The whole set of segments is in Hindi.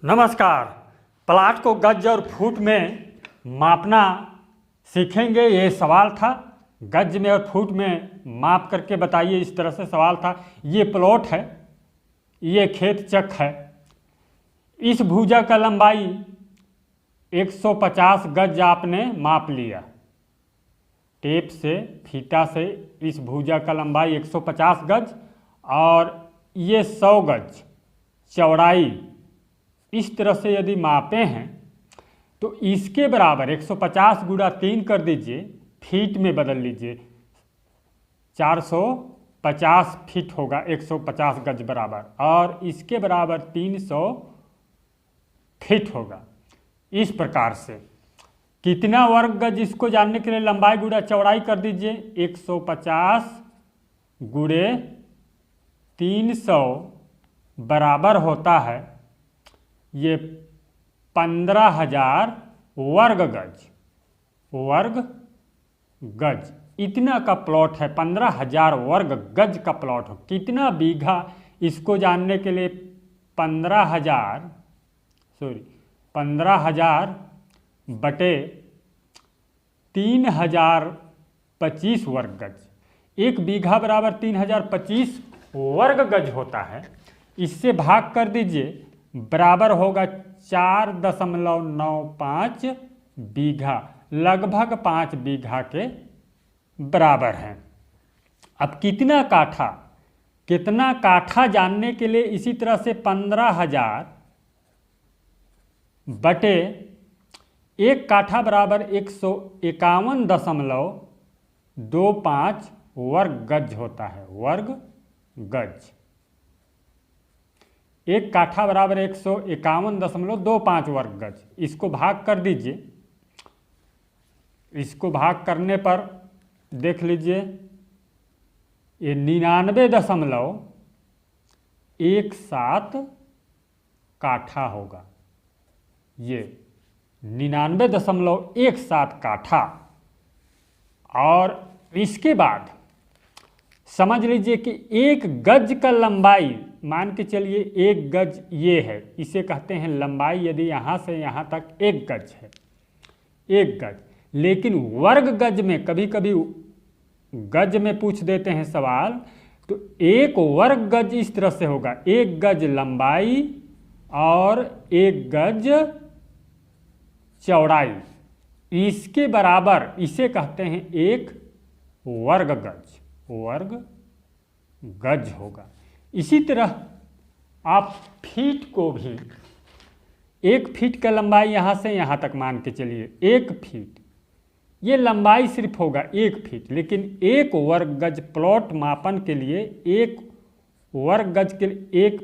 नमस्कार। प्लाट को गज और फुट में मापना सीखेंगे, ये सवाल था। गज में और फुट में माप करके बताइए, इस तरह से सवाल था। ये प्लॉट है, ये खेत चक है। इस भुजा का लंबाई 150 गज आपने माप लिया। टेप से, फीता से इस भुजा का लंबाई 150 गज और ये 100 गज चौड़ाई इस तरह से यदि मापे हैं तो इसके बराबर 150 गुणा 3 कर दीजिए, फीट में बदल लीजिए। 450 फीट होगा 150 गज बराबर, और इसके बराबर 300 फीट होगा। इस प्रकार से कितना वर्ग गज, इसको जानने के लिए लंबाई गुणा चौड़ाई कर दीजिए। 150 गुणे 300 बराबर होता है ये 15,000 वर्ग गज। इतना का प्लॉट है, 15,000 वर्ग गज का प्लॉट हो। कितना बीघा, इसको जानने के लिए 15,000 बटे 3,025 वर्ग गज। एक बीघा बराबर 3,025 वर्ग गज होता है। इससे भाग कर दीजिए, बराबर होगा 4.95 बीघा, लगभग 5 बीघा के बराबर है। अब कितना काठा जानने के लिए इसी तरह से 15,000 बटे एक काठा बराबर 151.25 वर्ग गज होता है। वर्ग गज एक काठा बराबर 151.25 वर्ग गज। इसको भाग कर दीजिए। इसको भाग करने पर देख लीजिए, ये 99.17 काठा होगा। ये 99.17 काठा। और इसके बाद समझ लीजिए कि एक गज का लंबाई, मान के चलिए एक गज ये है, इसे कहते हैं लंबाई। यदि यहाँ से यहाँ तक एक गज है, एक गज। लेकिन वर्ग गज में कभी कभी गज में पूछ देते हैं सवाल, तो एक वर्ग गज इस तरह से होगा, एक गज लंबाई और एक गज चौड़ाई। इसके बराबर इसे कहते हैं एक वर्ग गज। वर्ग गज होगा। इसी तरह आप फीट को भी, एक फीट का लंबाई यहाँ से यहाँ तक मान के चलिए, एक फीट, ये लंबाई सिर्फ होगा एक फीट। लेकिन एक वर्ग गज प्लॉट मापन के लिए, एक वर्ग गज के लिए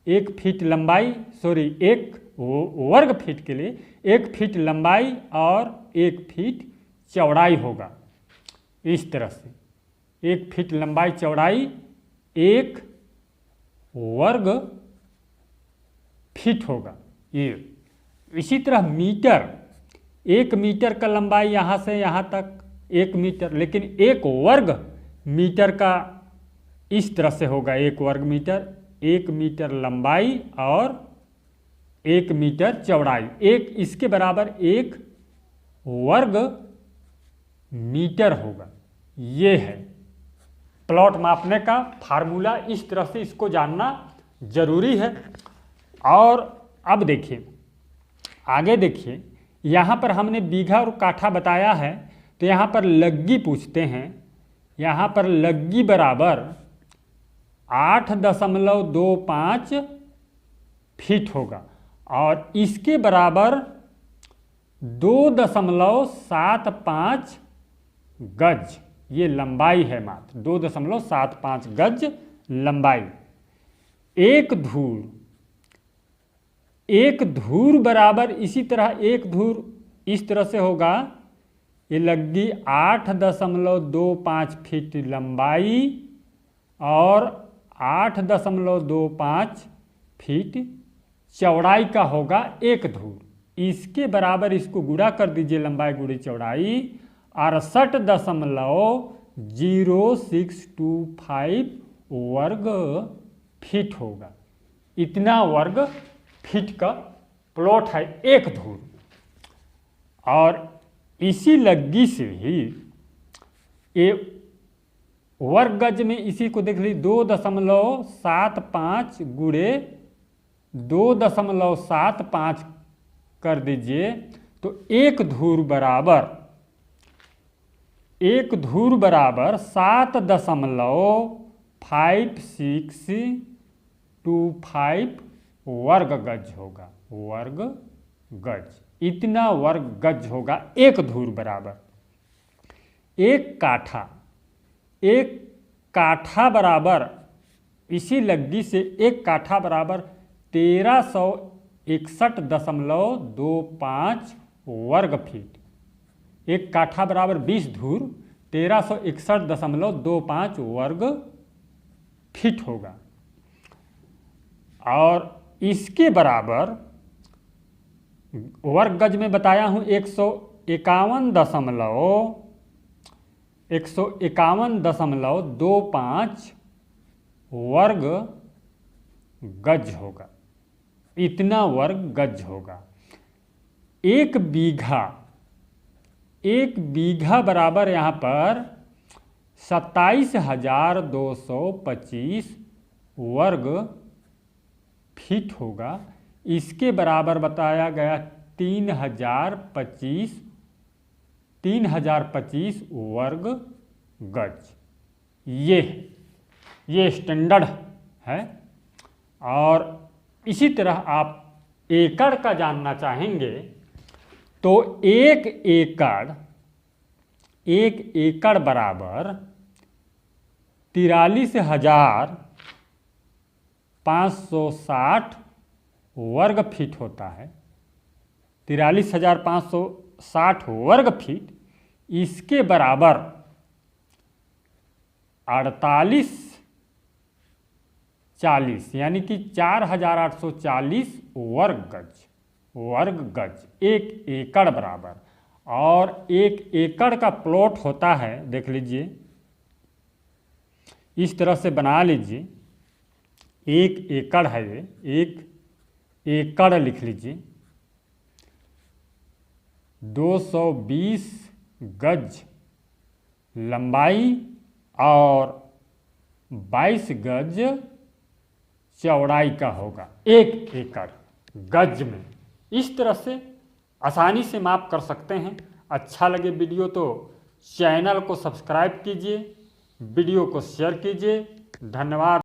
एक फीट लंबाई, एक वर्ग फीट के लिए 1 फीट लंबाई और 1 फीट चौड़ाई होगा। इस तरह से 1 फीट लंबाई चौड़ाई 1 वर्ग फीट होगा ये। इसी तरह मीटर, 1 मीटर का लंबाई यहाँ से यहाँ तक 1 मीटर, लेकिन 1 वर्ग मीटर का इस तरह से होगा। 1 वर्ग मीटर, 1 मीटर लंबाई और 1 मीटर चौड़ाई। एक इसके बराबर 1 वर्ग मीटर होगा। ये है प्लॉट मापने का फार्मूला। इस तरह से इसको जानना जरूरी है। और अब देखिए, आगे देखिए, यहाँ पर हमने बीघा और काठा बताया है, तो यहाँ पर लग्गी पूछते हैं। यहाँ पर लग्गी बराबर 8.25 फीट होगा और इसके बराबर 2.75 गज। ये लंबाई है, मात्र 2.75 गज लंबाई। एक धूर बराबर इसी तरह एक धूर इस तरह से होगा। ये लग्गी 8.25 फीट लंबाई और 8.25 फीट चौड़ाई का होगा एक धूर। इसके बराबर इसको गुणा कर दीजिए, लंबाई गुणे चौड़ाई 68.0625 वर्ग फीट होगा। इतना वर्ग फीट का प्लॉट है, एक धूर। और इसी लग्गी से ही ये वर्ग गज में इसी को देख लीजिए 2.75 गुणे 2.75 कर दीजिए तो एक धूर बराबर 7.5625 वर्ग गज होगा, वर्ग गज, इतना वर्ग गज होगा एक धूर बराबर। एक काठा बराबर, इसी लग्गी से एक काठा बराबर 1361.25 वर्ग फीट। एक काठा बराबर 20 धूर 1361.25 वर्ग फीट होगा। और इसके बराबर वर्ग गज में बताया हूँ 151.25 वर्ग गज होगा, इतना वर्ग गज होगा। एक बीघा बराबर यहाँ पर 27,225 वर्ग फीट होगा। इसके बराबर बताया गया 3025 वर्ग गज। ये स्टैंडर्ड है। और इसी तरह आप एकड़ का जानना चाहेंगे तो एक एकड़ बराबर 43,560 वर्ग फीट होता है। 43,560 वर्ग फीट, इसके बराबर 4840 यानी कि 4,840 वर्ग गज एक एकड़ बराबर। और एक एकड़ का प्लॉट होता है, देख लीजिए इस तरह से बना लीजिए, एक एकड़ है ये, एक एकड़ लिख लीजिए 220 गज लंबाई और 22 गज चौड़ाई का होगा एक एकड़ गज में। इस तरह से आसानी से माप कर सकते हैं। अच्छा लगे वीडियो तो चैनल को सब्सक्राइब कीजिए, वीडियो को शेयर कीजिए। धन्यवाद।